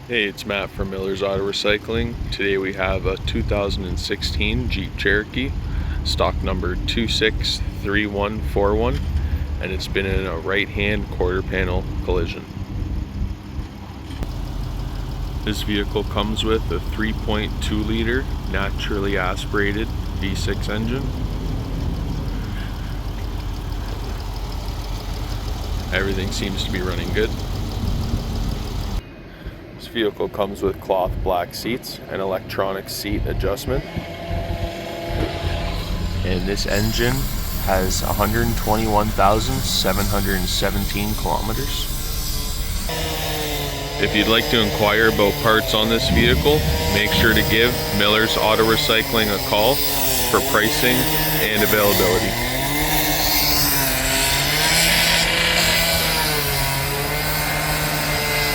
Hey, it's Matt from Miller's Auto Recycling. Today we have a 2016 Jeep Cherokee, stock number 263141, and it's been in a right-hand quarter panel collision. This vehicle comes with a 3.2 liter naturally aspirated V6 engine. Everything seems to be running good. This vehicle comes with cloth black seats and electronic seat adjustment. And this engine has 121,717 kilometers. If you'd like to inquire about parts on this vehicle, make sure to give Miller's Auto Recycling a call for pricing and availability.